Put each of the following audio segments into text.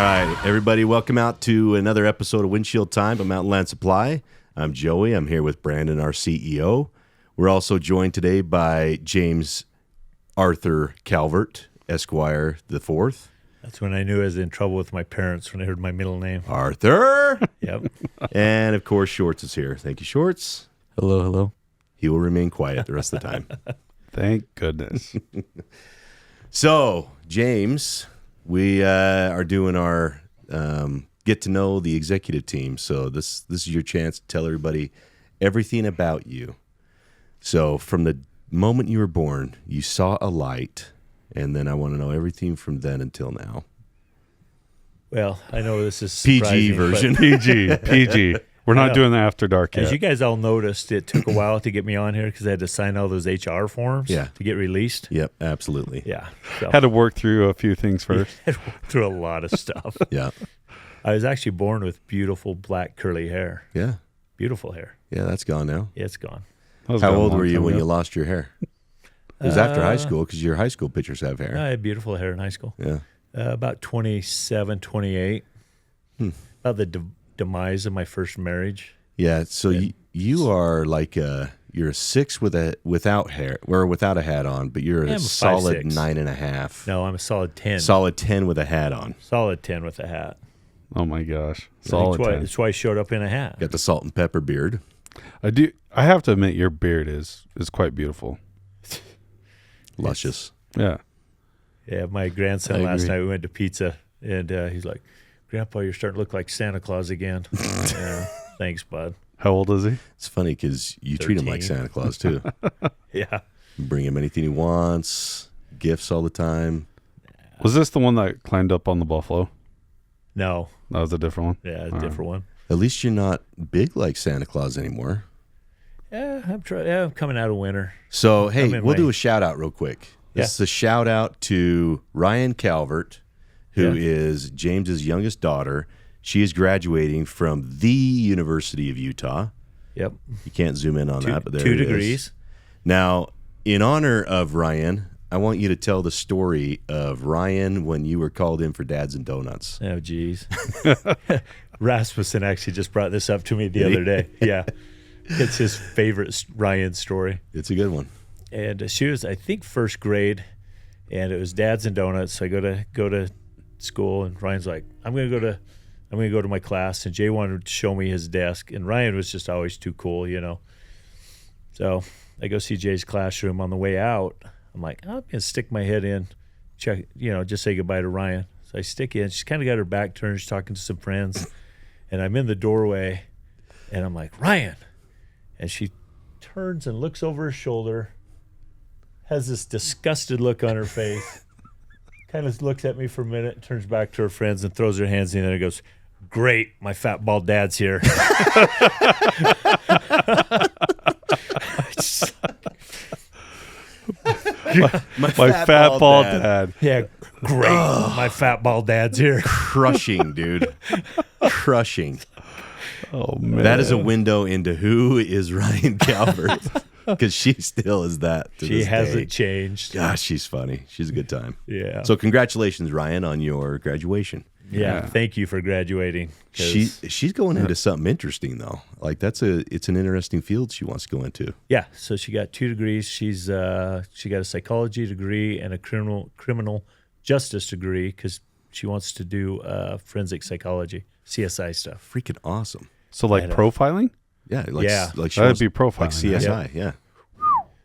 right, everybody, welcome out to another episode of Windshield Time by Mountainland Supply. I'm Joey. I'm here with Brandon, our CEO. We're also joined today by James Arthur Calvert, Esquire the Fourth. That's when I knew I was in trouble with my parents, when I heard my middle name. Arthur! Yep. And, of course, Shorts is here. Thank you, Shorts. Hello, hello. He will remain quiet the rest of the time. Thank goodness. So, James, we are doing our get to know the executive team. So this is your chance to tell everybody everything about you. So from the moment you were born, you saw a light, and then I want to know everything from then until now. Well, I know this is PG version. PG. We're not doing the after dark yet. As you guys all noticed, it took a while to get me on here because I had to sign all those HR forms to get released. Yep, absolutely. Yeah. So Had to work through a few things first. I had to work through a lot of stuff. Yeah. I was actually born with beautiful black curly hair. Yeah. Beautiful hair. Yeah, that's gone now. It's gone. How old were you when you lost your hair? It was after high school because your high school pictures have hair. I had beautiful hair in high school. Yeah. About 27, 28. About the demise of my first marriage. Yeah, so you are like you're a 6 without hair or without a hat on, but you're a solid 9.5. No, I'm a solid 10. Solid 10 with a hat on. Solid 10 with a hat. Oh my gosh. Solid 10. That's why I showed up in a hat. Got the salt and pepper beard. I have to admit your beard is quite beautiful. Luscious. Yeah. Yeah, my grandson last night, we went to pizza, and he's like, Grandpa, you're starting to look like Santa Claus again. Yeah, thanks, bud. How old is he? It's funny because you treat him like Santa Claus, too. Yeah. Bring him anything he wants, gifts all the time. Was this the one that climbed up on the buffalo? No. That was a different one? Yeah, a different one. At least you're not big like Santa Claus anymore. Yeah, I'm coming out of winter. So, hey, we'll do a shout-out real quick. This is a shout-out to Ryan Calvert, who is James's youngest daughter. She is graduating from the University of Utah. Yep. You can't zoom in on that, but there 2 it degrees. is. Now, in honor of Ryan, I want you to tell the story of Ryan when you were called in for Dads and Donuts. Oh, geez. Rasmussen actually just brought this up to me the other day. Yeah. It's his favorite Ryan story. It's a good one. And she was, I think, first grade, and it was Dads and Donuts. So I go to school, and Ryan's like, I'm gonna go to my class. And Jay wanted to show me his desk, and Ryan was just always too cool, you know. So I go see Jay's classroom. On the way out, I'm like, I'm gonna stick my head in, check, you know, just say goodbye to Ryan. So I stick in. She's kind of got her back turned. She's talking to some friends, and I'm in the doorway, and I'm like, Ryan, and she turns and looks over her shoulder, has this disgusted look on her face, kind of looks at me for a minute, turns back to her friends and throws her hands in there and goes, great, my fat bald dad's here. my fat bald dad. Yeah, great, my fat bald dad's here. Crushing, dude. Crushing. Oh, man. That is a window into who is Ryan Calvert. Because she still is that to She this hasn't day. changed. Gosh, she's funny. She's a good time. Yeah. So congratulations, Ryan, on your graduation. Yeah. Thank you for graduating. She's going into something interesting though. Like it's an interesting field she wants to go into. Yeah. So she got 2 degrees. She got a psychology degree and a criminal justice degree because she wants to do forensic psychology, CSI stuff. Freaking awesome. So like profiling? Yeah. Like she that'd be profiling. like CSI. Yeah.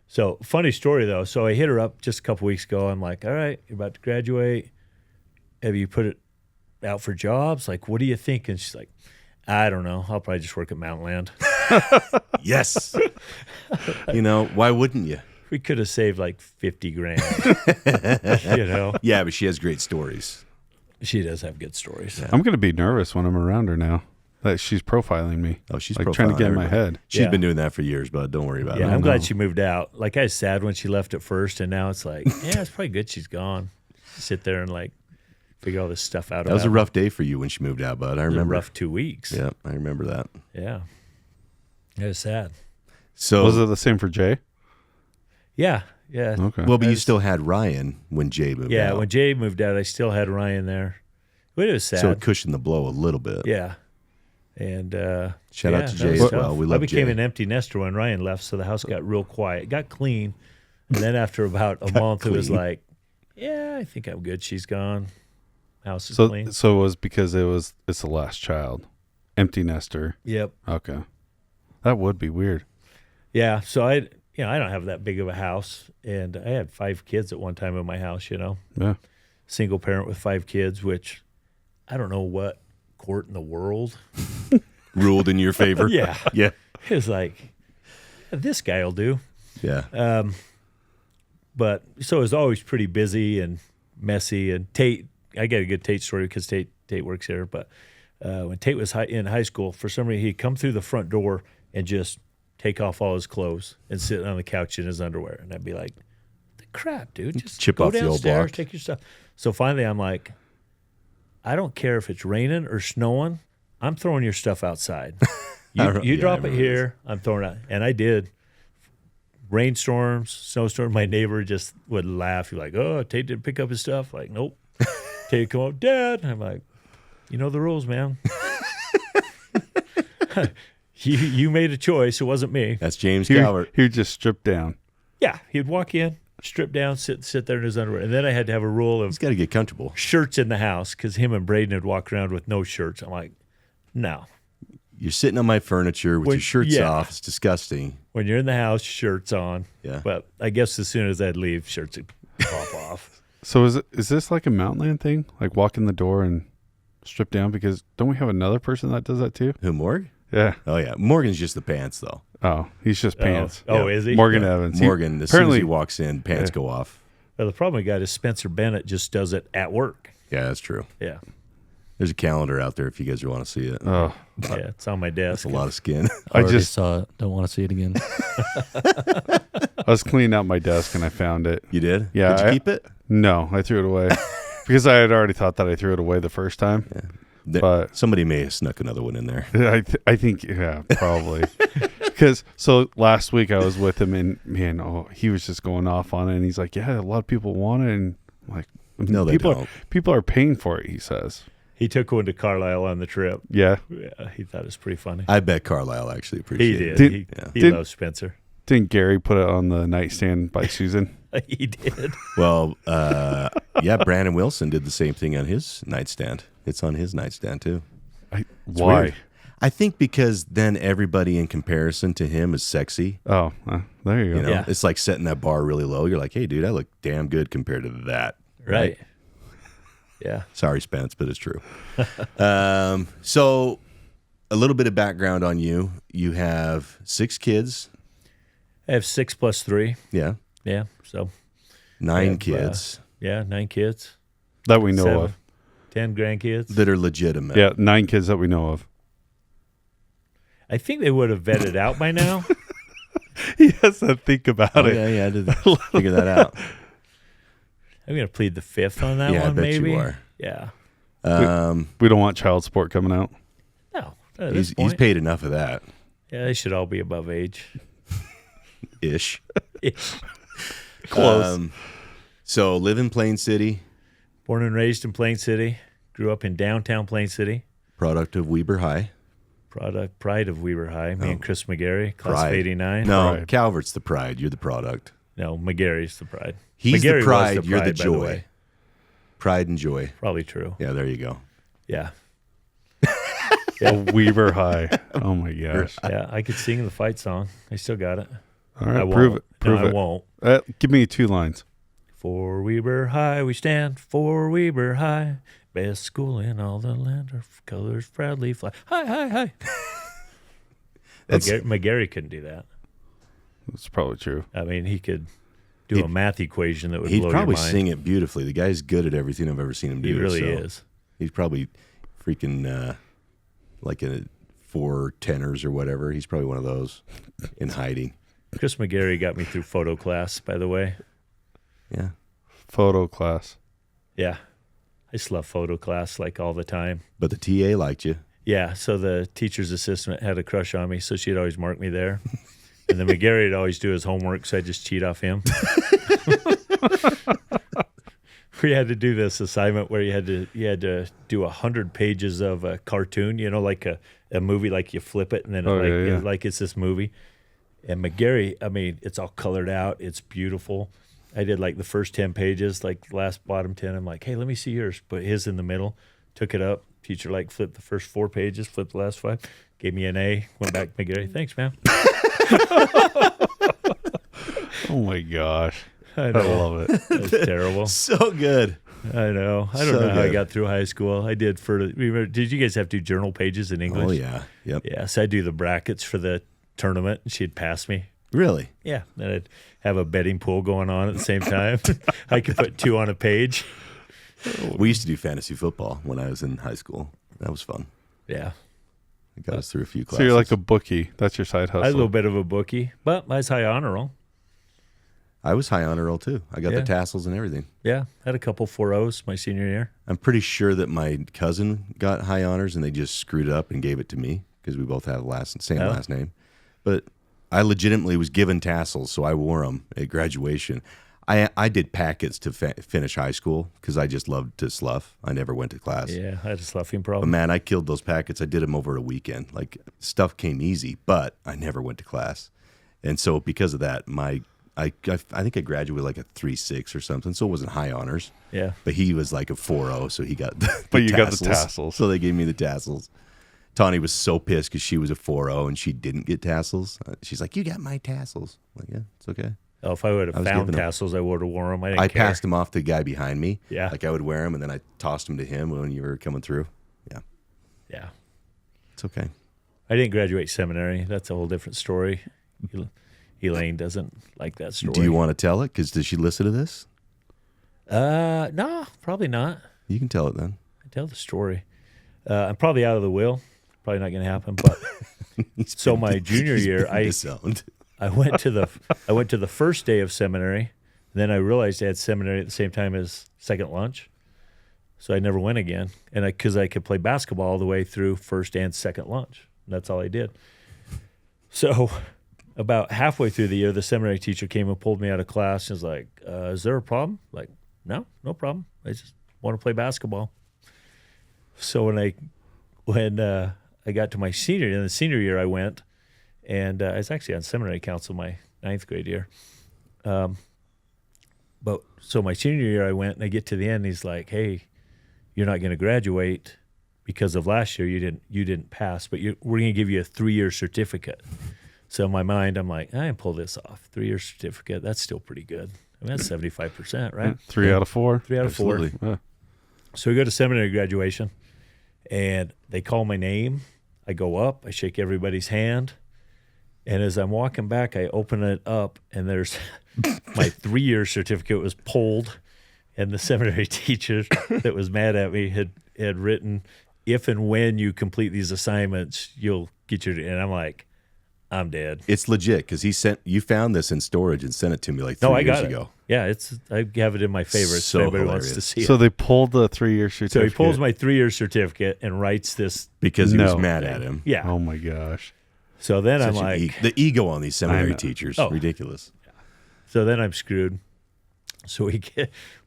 So funny story though. So I hit her up just a couple weeks ago. I'm like, all right, you're about to graduate. Have you put it out for jobs? Like, what do you think? And she's like, I don't know. I'll probably just work at Mountainland. Yes. You know, why wouldn't you? We could have saved like 50 grand, you know? Yeah, but she has great stories. She does have good stories. Yeah. I'm going to be nervous when I'm around her now. That she's profiling me. Oh, she's like trying to get in my everybody. head. She's been doing that for years, but don't worry about it. Yeah, I'm glad she moved out. Like, I was sad when she left at first, and now it's like, yeah, it's probably good she's gone. Sit there and like figure all this stuff out. That was a rough day for you when she moved out, bud. I remember. A rough 2 weeks. Yeah, I remember that. Yeah. It was sad. So was it the same for Jay? Yeah. Yeah. Okay. Well, but you still had Ryan when Jay moved out. Yeah, when Jay moved out, I still had Ryan there. It But it was sad. So it cushioned the blow a little bit. Yeah. And Shout out to that Jay was as tough. well. We I love became Jay. an empty nester when Ryan left, so the house got real quiet. It got clean. And then after about a month, it was clean. like, yeah, I think I'm good. She's gone. House is So clean. so it was because it's the last child, empty nester. Yep. Okay, that would be weird. Yeah. So I don't have that big of a house, and I had 5 kids at one time in my house. Yeah. Single parent with 5 kids, which I don't know what court in the world. Ruled in your favor. Yeah. Yeah. It was like, this guy will do. Yeah. But so it was always pretty busy and messy. And Tate, I got a good Tate story because Tate works here. But when Tate was in high school, for some reason he'd come through the front door and just take off all his clothes and sit on the couch in his underwear. And I'd be like, the crap, dude, just Chip go off the old downstairs, block. take your stuff. So finally I'm like, I don't care if it's raining or snowing. I'm throwing your stuff outside. You I drop it remember here, I'm throwing it out. And I did. Rainstorms, snowstorm, my neighbor just would laugh. He's like, oh, Tate didn't pick up his stuff. Like, nope. Tate come up, Dad. I'm like, you know the rules, man. You made a choice. It wasn't me. That's James Calvert. He just stripped down. Yeah, he'd walk in, strip down, sit there in his underwear. And then I had to have a rule of He's got to get comfortable. shirts in the house because him and Braden would walk around with no shirts. I'm like, no. You're sitting on my furniture with When- your shirts yeah. off. It's disgusting. When you're in the house, shirts on. Yeah. But I guess as soon as I'd leave, shirts would pop off. So is this like a Mountainland thing? Like walk in the door and strip down? Because don't we have another person that does that too? Who, Morg? Yeah. Oh, yeah. Morgan's just the pants, though. Oh, he's just pants. Oh, Yeah. is he? Morgan Yeah. Evans. Morgan, as soon as apparently he walks in, pants go off. Well, the problem we got is Spencer Bennett just does it at work. Yeah, that's true. Yeah. There's a calendar out there if you guys want to see it. Oh, Yeah, it's on my desk. That's a lot of skin. I Already just saw it. Don't want to see it again. I was cleaning out my desk and I found it. You did? Yeah, Did you keep it? No, I threw it away because I had already thought that I threw it away the first time. But- Somebody may have snuck another one in there. I think yeah, probably. Because so last week I was with him and man, he was just going off on it and he's like, yeah, a lot of people want it and I'm like, No, they don't. People are paying for it. He says, He took one to Carlisle on the trip. yeah. Yeah, he thought it was pretty funny. I bet Carlisle actually He appreciated did. it. Did- He did- loves Spencer. Didn't Gary put it on the nightstand by Susan? He did. Well, yeah, Brandon Wilson did the same thing on his nightstand. It's on his nightstand, too. Why? weird. I think because then everybody in comparison to him is sexy. Oh, there you go. You know, Yeah. it's like setting that bar really low. You're like, hey, dude, I look damn good compared to that. Right. Yeah. Sorry, Spence, but it's true. So, a little bit of background on you. You have 6 kids. I have 6 plus 3. Yeah. Yeah. So, 9 have, kids 9 kids. That we know 7, of. 10 grandkids. that are legitimate. Yeah, 9 kids that we know of. I think they would have vetted out by now. He has to think about Oh, it. yeah, I did figure that out. I'm going to plead the 5th on that Yeah, I one, bet maybe. you are. Yeah. We don't want child support coming out. No. At this He's point, paid enough of that yeah, they should all be above age. ish. Close. So live in Plain City, Born and raised in Plain City. Grew up in downtown Plain City. product of Weber High. Pride of Weber High. Me and Chris McGarry, class of Pride. 89. No, Pride. Calvert's the pride. You're the product. No, McGarry's the pride. He's McGarry the was pride. You're the pride, by joy. way. Pride and joy. Probably true. Yeah, there you go. Yeah. Weber High. Oh my gosh. Yeah, I could sing the fight song. I still got it. All I right, won't. prove it. Prove no, it. I won't. Give me 2 lines. For Weber High we stand, for Weber High. Best school in all the land, our colors proudly fly. Hi, hi, hi. McGarry couldn't do that. That's probably true. I mean, he could do He'd- a math equation that would He'd blow probably your mind. sing it beautifully. The guy's good at everything I've ever seen him do. He really so is. He's probably freaking like a 4 tenors or whatever. He's probably one of those in hiding. Chris McGarry got me through photo class, by the way. Yeah. Photo class. Yeah. I just love photo class like all the time. But the TA liked you. Yeah, so the teacher's assistant had a crush on me, so she'd always mark me there. And then McGarry would always do his homework, so I'd just cheat off him. we had to do this assignment where you had to do 100 pages of a cartoon, like a movie, like you flip it and then it's this movie. And McGarry, I mean, it's all colored out. It's beautiful. I did like the first 10 pages, like the last bottom 10. I'm like, hey, let me see yours. Put his in the middle. Took it up. Teacher flipped the first 4 pages, flipped the last 5. Gave me an A. Went back to McGarry. Thanks, man. Oh my gosh. I love it. That's terrible. So good. I know. I don't know how I got through high school. I did did you guys have to do journal pages in English? Oh, yeah. Yep. Yeah, so I'd do the brackets for the tournament, and she'd pass me. Really? Yeah. Then I'd have a betting pool going on at the same time. I could put 2 on a page. We used to do fantasy football when I was in high school. That was fun. Yeah. It got us through a few classes. So you're like a bookie. That's your side hustle. I was a little bit of a bookie, but I was high honor roll. I was high honor roll, too. I got the tassels and everything. Yeah. Had a couple 4.0s my senior year. I'm pretty sure that my cousin got high honors and they just screwed up and gave it to me because we both have same last name. But I legitimately was given tassels, so I wore them at graduation. I did packets to finish high school because I just loved to slough. I never went to class. Yeah, I had a sloughing But problem. man, I killed those packets. I did them over a weekend. Like, stuff came easy, but I never went to class. And so because of that, I think I graduated like a 3.6 or something, so it wasn't high honors. Yeah. But he was like a 4.0, so he got the But you tassels. got the tassels. So they gave me the tassels. Tawny was so pissed because she was a 4.0 and she didn't get tassels. She's like, you got my tassels. I'm like, yeah, it's okay. Oh, if I would have was found giving 'em. tassels, I would have worn them. I passed them off to the guy behind me. Yeah. Like I would wear them and then I tossed them to him when you were coming through. Yeah. Yeah. It's okay. I didn't graduate seminary. That's a whole different story. Elaine doesn't like that story. Do you want to tell it? Because does she listen to this? No, probably not. You can tell it then. I tell the story. I'm probably out of the will. Probably not going to happen. But so my junior year, disowned. I went to the first day of seminary. And then I realized I had seminary at the same time as second lunch. So I never went again. And because I could play basketball all the way through first and second lunch. That's all I did. So about halfway through the year, the seminary teacher came and pulled me out of class and was like, is there a problem? Like, no problem. I just want to play basketball. So when I got to my senior year, in the senior year I went, and I was actually on seminary council my 9th grade year. But so my senior year I went, and I get to the end, and he's like, hey, you're not going to graduate because of last year. You didn't pass, but we're going to give you a 3-year certificate. So in my mind, I'm like, I can pull this off. 3-year certificate, that's still pretty good. I mean, that's 75%, right? 3 out of 4. 3 out of 4. Absolutely. Yeah. So we go to seminary graduation, and they call my name. I go up, I shake everybody's hand, and as I'm walking back, I open it up, and there's my 3-year certificate was pulled, and the seminary teacher that was mad at me had written, if and when you complete these assignments, you'll get your, and I'm like, I'm dead. It's legit because you found this in storage and sent it to me like 3 No, I years got ago. it. Yeah, I have it in my favorites. So if anybody wants hilarious. to see So it. they pulled the 3-year So certificate. he pulls my 3-year certificate and writes this. Because he was No. mad at him. Yeah. Oh my gosh. So then I'm Such an like, the ego on these I seminary know. teachers, Oh. ridiculous. so then I'm screwed. So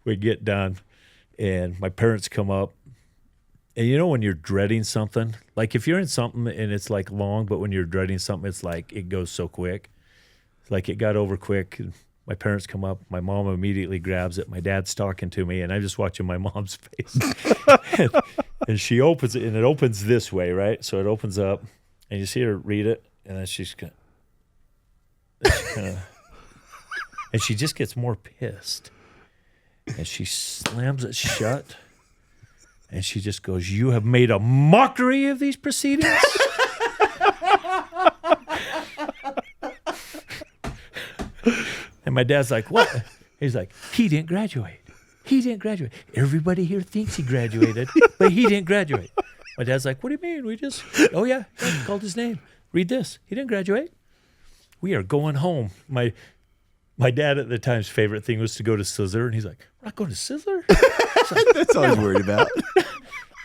we get done, and my parents come up. And you know when you're dreading something? Like if you're in something and it's like long, but when you're dreading something, it's like it goes so quick. It's like it got over quick. My parents come up. My mom immediately grabs it. My dad's talking to me, and I'm just watching my mom's face. and she opens it, and it opens this way, right? So it opens up, and you see her read it, and then she's kind of, and she just gets more pissed. And she slams it shut. And she just goes, you have made a mockery of these proceedings? And my dad's like, what? He's like, he didn't graduate. He didn't graduate. Everybody here thinks he graduated, but he didn't graduate. My dad's like, what do you mean? Oh yeah, called his name. Read this. He didn't graduate. We are going home. My dad at the time's favorite thing was to go to Sizzler, and he's like, we're not going to Sizzler? That's all I was worried about.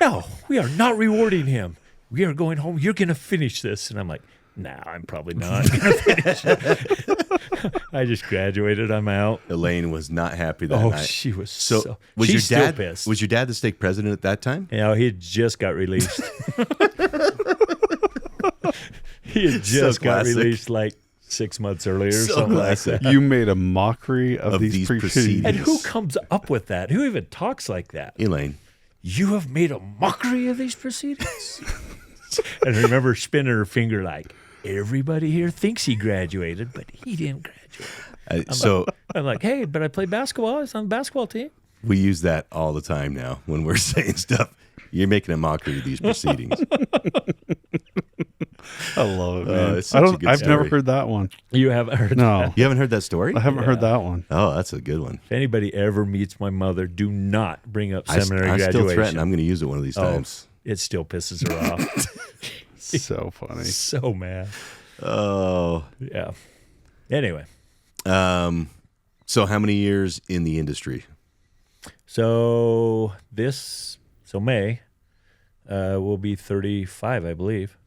No, we are not rewarding him. We are going home. You're going to finish this. And I'm like, Nah, I'm probably not going to finish it. I just graduated. I'm out. Elaine was not happy that night. She was So was she's your still dad pissed. was your dad the stake president at that time? You know, he had just got released. He had just got classic. released like 6 months earlier or So something classic. like that. You made a mockery of these these proceedings. proceedings. And who comes up with that? Who even talks like that? Elaine. You have made a mockery of these proceedings? And I remember spinning her finger like, everybody here thinks he graduated, but he didn't graduate. So I'm like, hey, but I played basketball. I was on the basketball team. we use that all the time now when we're saying stuff. You're making a mockery of these proceedings. I love it, man. it's such a good I've never story. heard that one. You haven't heard No, that? You haven't heard that story? I haven't heard that one. Oh, that's a good one. If anybody ever meets my mother, do not bring up I seminary still graduation. threaten I'm going to use it one of these times. It still pisses her off. So funny. So mad. Oh. Yeah. Anyway, So how many years in the industry? so May will be 35, I believe.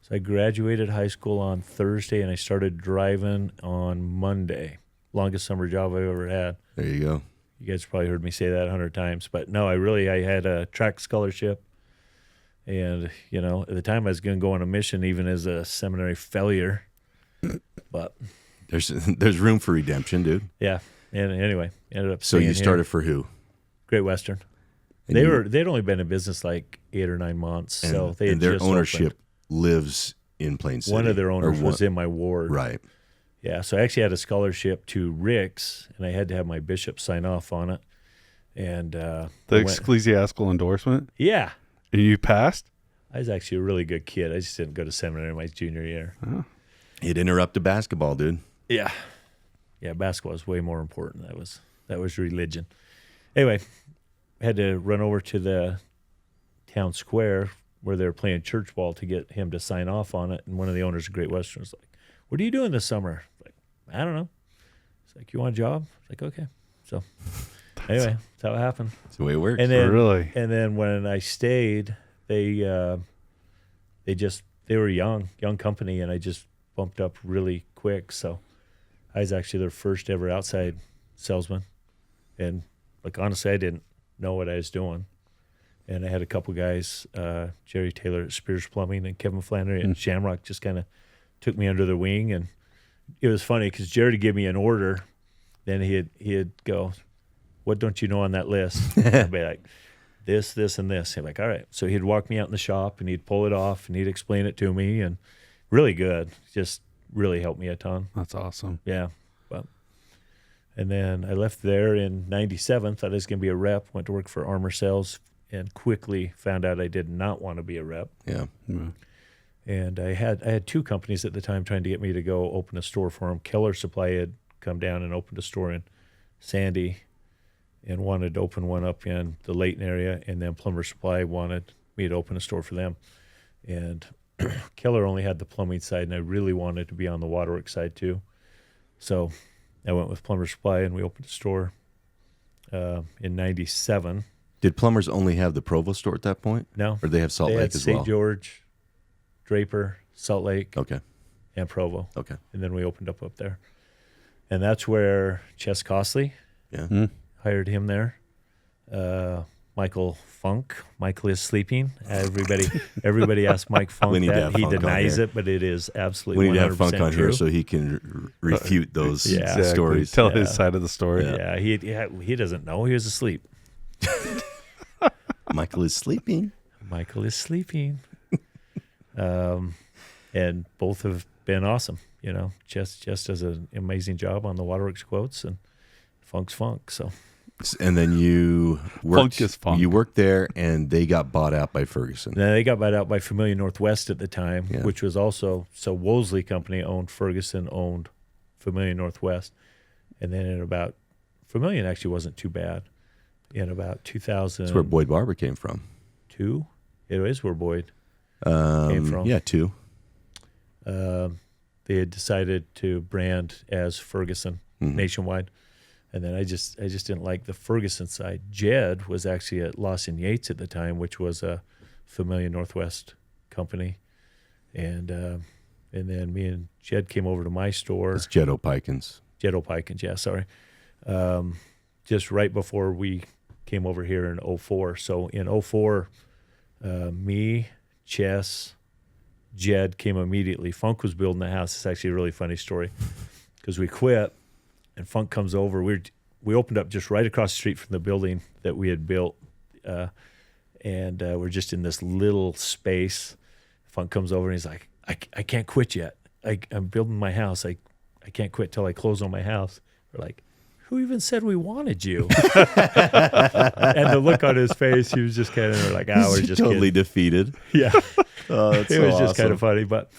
So I graduated high school on Thursday, and I started driving on Monday. Longest summer job I've ever had. There you go. You guys probably heard me say that 100 times, but no, I had a track scholarship, and at the time I was going to go on a mission, even as a seminary failure. But There's room for redemption, dude. yeah, and anyway, ended up. So staying you here. started for who? Great Western. And They'd only been in business like 8 or 9 months, so they had and their just ownership opened. lives in Plain City. One of their owners Or was in my ward. Right. Yeah, so I actually had a scholarship to Rick's, and I had to have my bishop sign off on it. And The ecclesiastical endorsement. yeah, And you passed? I was actually a really good kid. I just didn't go to seminary my junior year. It interrupted basketball, dude. Yeah, basketball was way more important. That was religion. Anyway, I had to run over to the town square where they were playing church ball to get him to sign off on it. And one of the owners of Great Western was like, "What are you doing this summer?" Like, I don't know. It's like, "You want a job?" It's like, "Okay." So anyway, that's how it happened. That's the way it works. And then Really? And then when I stayed, they were young company, and I just bumped up really quick. So I was actually their first ever outside salesman, and like honestly, I didn't know what I was doing. And I had a couple guys, Jerry Taylor at Spears Plumbing and Kevin Flannery at Shamrock, just kind of took me under their wing. And it was funny because Jerry would give me an order, then he'd go, "What don't you know on that list?" I'd be like, this, and this. He'd be like, "All right." So he'd walk me out in the shop, and he'd pull it off, and he'd explain it to me, and really good. Just really helped me a ton. That's awesome. Yeah. And then I left there in 97, thought I was going to be a rep, went to work for Armor Sales, and quickly found out I did not want to be a rep. yeah. And I had 2 companies at the time trying to get me to go open a store for them. Keller Supply had come down and opened a store in Sandy and wanted to open one up in the Layton area, and then Plumber Supply wanted me to open a store for them. And Keller only had the plumbing side, and I really wanted to be on the waterworks side too. So I went with Plumber Supply, and we opened a store in 97. Did Plumbers only have the Provo store at that point? No. Or they have Salt They Lake had as St. well? George, Draper, Salt Lake, Okay. and Provo. Okay. And then we opened up there. And that's where Ches Costley, Yeah. hired him there. Michael Funk. Michael is sleeping. Everybody asks Mike Funk We need to that. have He Funk on denies here. it, but it is absolutely We need to 100% have Funk on true. here so he can refute those Yeah. stories. Tell Yeah. his side of the story. Yeah, he doesn't know. He was asleep. Michael is sleeping. Michael is sleeping. And both have been awesome. Jess does an amazing job on the Waterworks quotes, and Funk's Funk. So And then you worked, Funk is funk. You worked there, and they got bought out by Ferguson. now they got bought out by Familiar Northwest at the time, Yeah. which was also Wolseley Company owned Ferguson, owned Familiar Northwest, and then Familiar actually wasn't too bad. In about 2002, That's where Boyd Barber came from. it is where Boyd came from. Yeah, 2. They had decided to brand as Ferguson Mm-hmm. nationwide, and then I just didn't like the Ferguson side. Jed was actually at Lawson Yates at the time, which was a Familiar Northwest company, and And then me and Jed came over to my store. It's Jed O'Pikins. Jed O'Pikins, yeah, sorry. Just right before we came over here in 04. So in 04, me, Chess, Jed came immediately. Funk was building the house. It's actually a really funny story because we quit and Funk comes over. We opened up just right across the street from the building that we had built. And we're just in this little space. Funk comes over and he's like, I can't quit yet. I'm building my house. I can't quit till I close on my house. We're like, who even said we wanted you? And the look on his face, he was just kind of like, we're just totally kidding. defeated. Yeah. Oh, that's It so was just awesome. kind of funny. But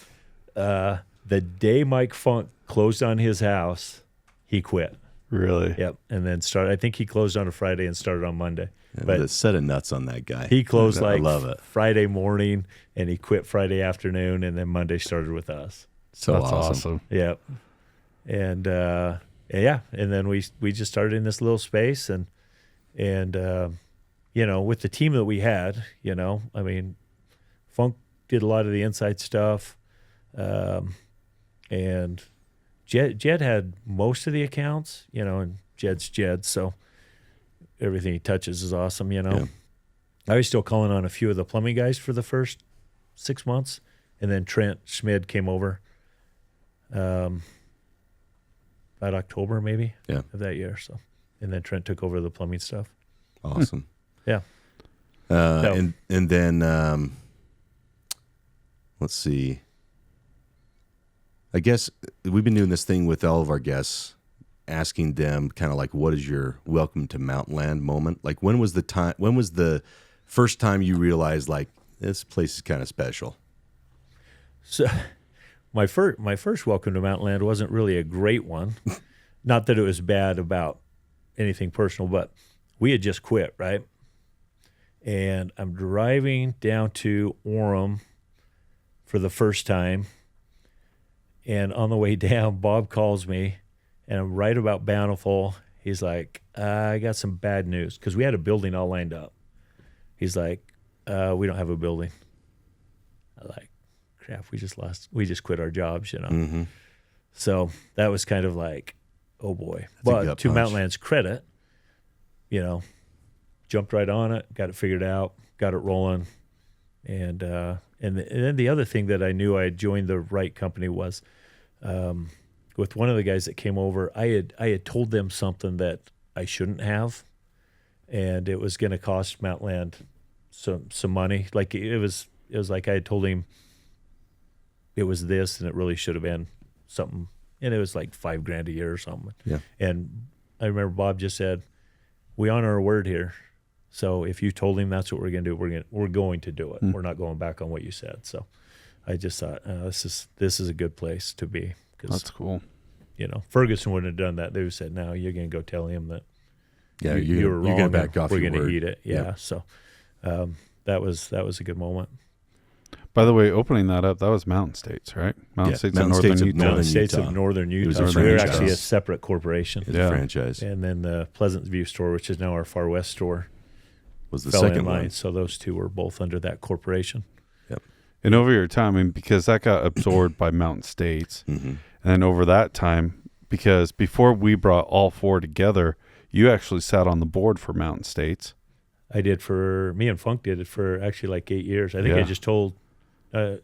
the day Mike Funk closed on his house, he quit. Really? Yep. And then started, I think he closed on a Friday and started on Monday. But a set of nuts on that guy. He closed I like love it. Friday morning and he quit Friday afternoon and then Monday started with us. So That's awesome. Yep. And yeah, and then we just started in this little space and you know, with the team that we had, you know, I mean, Funk did a lot of the inside stuff, and Jed had most of the accounts, you know, and Jed's Jed, so everything he touches is awesome, you know. Yeah. I was still calling on a few of the plumbing guys for the first 6 months, and then Trent Schmid came over about October maybe of that year. So, and then Trent took over the plumbing stuff. Awesome. Yeah. And then let's see. I guess we've been doing this thing with all of our guests, asking them kind of like, what is your welcome to Mountainland moment? Like, when was the first time you realized like this place is kind of special? So my first welcome to Mountainland wasn't really a great one. Not that it was bad about anything personal, but we had just quit, right? And I'm driving down to Orem for the first time. And on the way down, Bob calls me, and I'm right about Bountiful. He's like, I got some bad news, because we had a building all lined up. He's like, we don't have a building. I'm like, crap, we just quit our jobs, you know. Mm-hmm. So that was kind of like, oh boy. That's a But gut to punch. Mountainland's credit, you know, jumped right on it, got it figured out, got it rolling. And then the other thing that I knew I had joined the right company was with one of the guys that came over, I had told them something that I shouldn't have, and it was going to cost Mountainland some money. Like it was like I had told him it was this, and it really should have been something, and it was like $5,000 a year or something. Yeah. And I remember Bob just said, "We honor our word here. So if you told him that's what we're going to do, we're going to do it. We're not going back on what you said." So I just thought this is a good place to be. That's cool. You know, Ferguson wouldn't have done that. They would have said, "No, you're going to go tell him that Yeah, you were wrong. You're going to back off We're your going to word. eat it." Yeah. Yep. So that was a good moment. By the way, opening that up, that was Mountain States, right? Mountain States Mountain of Northern States of Utah. Northern Mountain States Utah. of Northern It was Utah. a So we were franchise. actually a separate corporation. It's Yeah. a franchise. And then the Pleasant View store, which is now our Far West store, Was the fell second in line. one. So those two were both under that corporation. And over your time, and because that got absorbed by Mountain States, Mm-hmm. and then over that time, because before we brought all four together, you actually sat on the board for Mountain States. I did for me and Funk did it for actually like 8 years. I think Yeah. I just told. I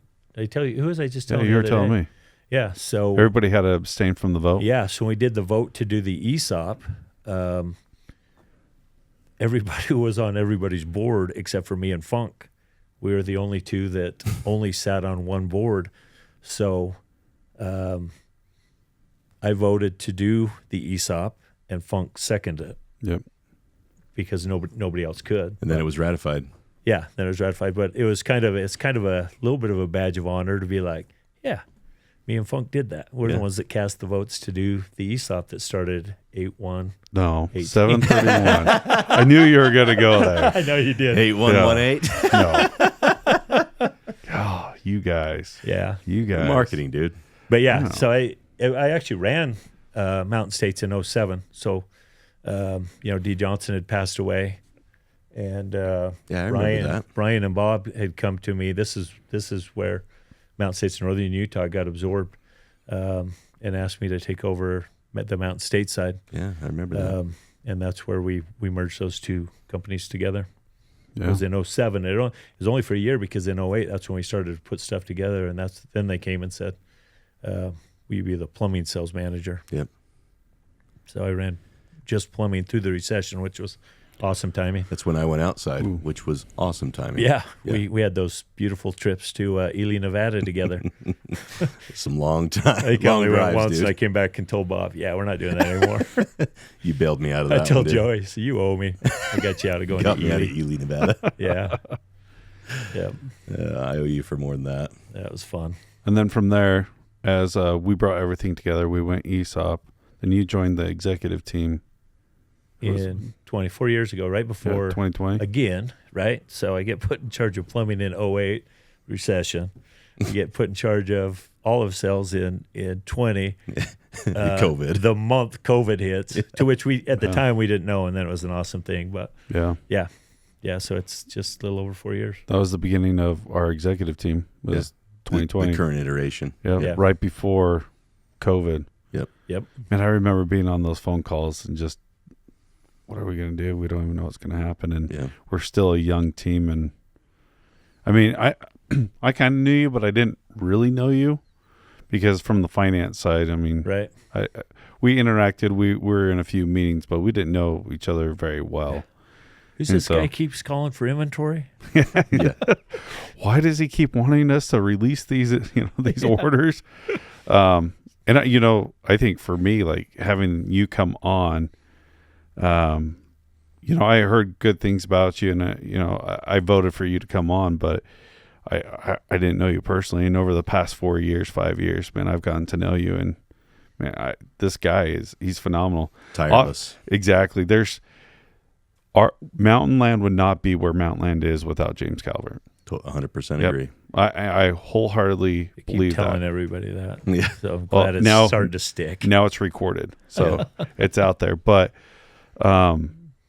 tell you, who was I just telling? You were the other telling day? me. Yeah. So Everybody had to abstain from the vote. yeah. So when we did the vote to do the ESOP, everybody was on everybody's board except for me and Funk. We were the only two that only sat on one board. So I voted to do the ESOP, and Funk seconded it Yep. because nobody else could. And then it was ratified. Yeah, then it was ratified. But it's kind of a little bit of a badge of honor to be like, yeah, me and Funk did that. We're Yeah. the ones that cast the votes to do the ESOP that started 8-1. No, 18. 731. I knew you were going to go there. I know you did. 8118. No. Oh, you guys. Yeah. You guys. Marketing, dude. But yeah, Wow. so I actually ran Mountain States in 07. So, D. Johnson had passed away. And Yeah, I remember that. Brian and Bob had come to me. This is where Mountain States of Northern Utah got absorbed and asked me to take over the Mountain States side. Yeah, I remember that. And that's where we merged those two companies together. Yeah. It was in 07. It was only for a year because in 08, that's when we started to put stuff together. And then they came and said, will you be the plumbing sales manager? Yep. So I ran just plumbing through the recession, which was awesome timing. That's when I went outside, which was awesome timing. Yeah. We had those beautiful trips to Ely, Nevada together. Some long time. I long only went drives, once, dude. and I came back and told Bob, "Yeah, we're not doing that anymore." You bailed me out of that. I told one, dude. Joey, "So you owe me. I got you out of going Got to me out of Ely." Ely, Nevada. Yeah, yeah, I owe you for more than that. that was fun. And then from there, as we brought everything together, we went ESOP. Then you joined the executive team. In 24 years ago, right before 2020. again, right? So I get put in charge of plumbing in 08 recession. I get put in charge of all of sales in 20. COVID. The month COVID hits, to which we at the time we didn't know, and then it was an awesome thing. But Yeah. yeah. So it's just a little over 4 years. That was the beginning of our executive team. Was 2020. The current iteration. Yeah, right before COVID. Yep. And I remember being on those phone calls and just, what are we going to do? We don't even know what's going to happen. And we're still a young team. And I mean, I kind of knew you, but I didn't really know you because from the finance side, I mean, Right. we interacted. We were in a few meetings, but we didn't know each other very well. Who's And this guy keeps calling for inventory? Yeah. Why does he keep wanting us to release these, these orders? And I think for me, like having you come on, I heard good things about you, and I voted for you to come on, but I didn't know you personally. And over the past 5 years, man, I've gotten to know you, and man, this guy he's phenomenal. Tireless. Exactly. Our Mountainland would not be where Mountainland is without James Calvert. 100% Yep. agree. I wholeheartedly I keep believe telling that. everybody that. Yeah. So I'm glad it's now- started to stick. Now it's recorded, so it's out there. But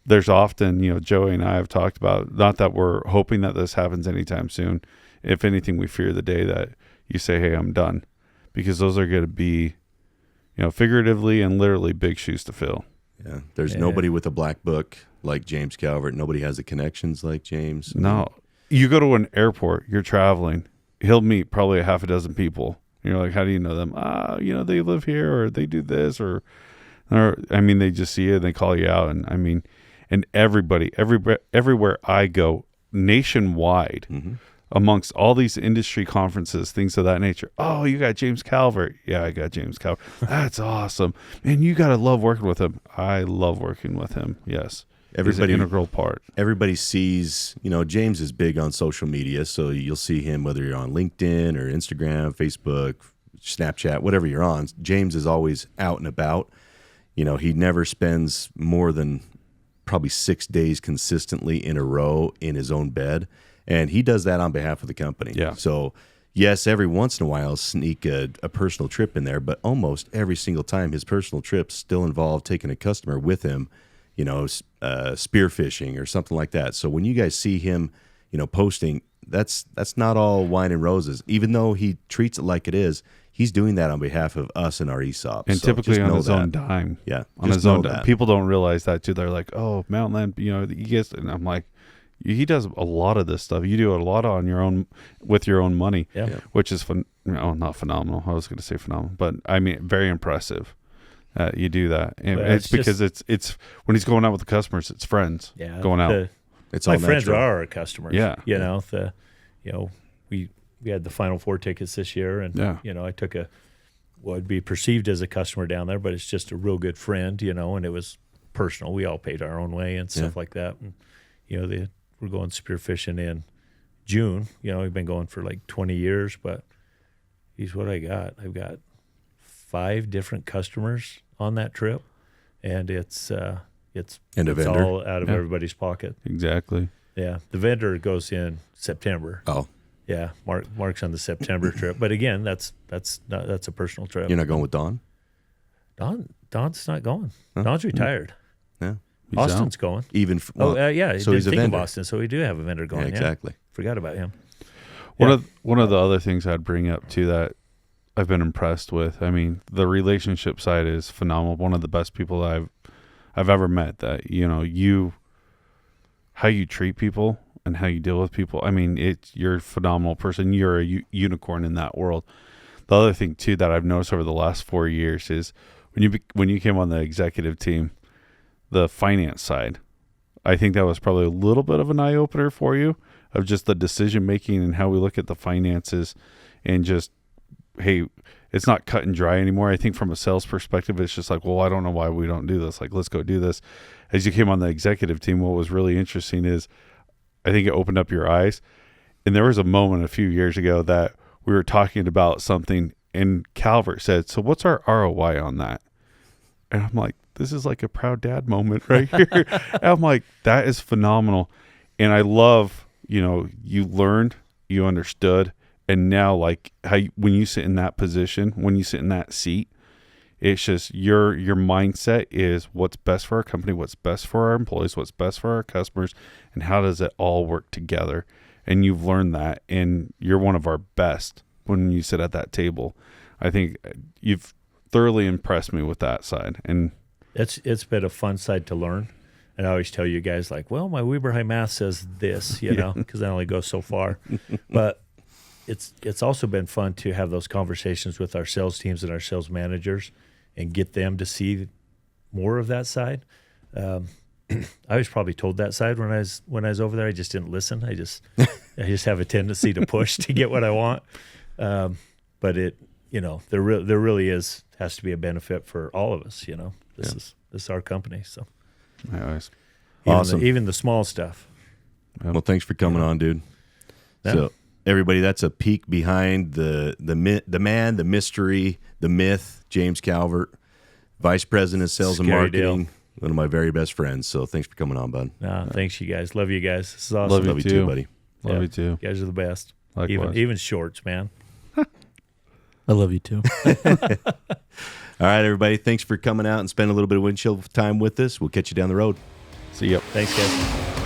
there's often, Joey and I have talked about, not that we're hoping that this happens anytime soon. If anything, we fear the day that you say, "Hey, I'm done," because those are going to be, figuratively and literally big shoes to fill. Yeah. There's nobody with a black book like James Calvert. Nobody has the connections like James. No, you go to an airport, you're traveling, he'll meet probably a half a dozen people. You're like, how do you know them? They live here, or they do this, or they just see you and they call you out. And and everywhere I go nationwide, amongst all these industry conferences, things of that nature. Oh, you got James Calvert. Yeah, I got James Calvert. That's awesome. Man, you got to love working with him. I love working with him. Yes. He's an integral part. Everybody sees, James is big on social media, so you'll see him whether you're on LinkedIn or Instagram, Facebook, Snapchat, whatever you're on. James is always out and about. He never spends more than probably 6 days consistently in a row in his own bed, and he does that on behalf of the company. Yeah. So, yes, every once in a while, sneak a personal trip in there, but almost every single time his personal trips still involve taking a customer with him, spearfishing or something like that. So when you guys see him, posting, that's not all wine and roses. Even though he treats it like it is, he's doing that on behalf of us and our ESOP. And so typically just on know his that. own dime. Yeah, On just his own know dime. that. People don't realize that too. They're like, oh, Mountainland, he gets, and I'm like, he does a lot of this stuff. You do a lot on your own, with your own money, which is not phenomenal. I was going to say phenomenal, but very impressive. You do that, and Well, it's because it's when he's going out with the customers, it's friends going out. It's My all friends natural. are our customers. Yeah. We had the Final Four tickets this year, and I took what would be perceived as a customer down there, but it's just a real good friend, and it was personal. We all paid our own way and stuff like that, and we're going spearfishing in June. We've been going for like 20 years, but here's what I got. I've got 5 different customers on that trip, and it's And a vendor. all out of everybody's pocket. Exactly. Yeah, the vendor goes in September. Oh, Yeah, Mark's on the September trip, but again, that's a personal trip. you're not going with Don? Don's not going. Don's retired. Yeah. He's Austin's out. going. Even Yeah. so Didn't he's a think vendor. of Austin, so we do have a vendor going. Yeah, exactly. Forgot about him. One of the other things I'd bring up too that I've been impressed with. I mean, the relationship side is phenomenal. One of the best people I've ever met. That how you treat people and how you deal with people. I mean, you're a phenomenal person. You're a unicorn in that world. The other thing too that I've noticed over the last 4 years is when you came on the executive team, the finance side. I think that was probably a little bit of an eye opener for you of just the decision making and how we look at the finances and just, hey, it's not cut and dry anymore. I think from a sales perspective, it's just like, well, I don't know why we don't do this. Like, let's go do this. As you came on the executive team, what was really interesting is I think it opened up your eyes. And there was a moment a few years ago that we were talking about something and Calvert said, so what's our ROI on that? And I'm like, this is like a proud dad moment right here. And I'm like, that is phenomenal. And I love, you learned, you understood. And now, like when you sit in that position, when you sit in that seat, it's just your mindset is what's best for our company, what's best for our employees, what's best for our customers, and how does it all work together. And you've learned that, and you're one of our best when you sit at that table. I think you've thoroughly impressed me with that side, and it's been a fun side to learn. And I always tell you guys, like, well, my Weber High Math says this, because I only go so far, but. It's also been fun to have those conversations with our sales teams and our sales managers and get them to see more of that side. I was probably told that side when I was over there. I just didn't listen. I just have a tendency to push to get what I want. But there really has to be a benefit for all of us. This is our company. So nice. Awesome. Even the small stuff. Well, thanks for coming on, dude. Yeah. So everybody, that's a peek behind the man, the mystery, the myth, James Calvert, Vice President of Sales and Scary Marketing, deal. one of my very best friends. So thanks for coming on, bud. Thanks, you guys. Love you guys. This is awesome. Love you too, buddy. Love you too. You guys are the best. Likewise. Even shorts, man. I love you too. All right, everybody. Thanks for coming out and spending a little bit of windshield time with us. We'll catch you down the road. See ya. Thanks, guys.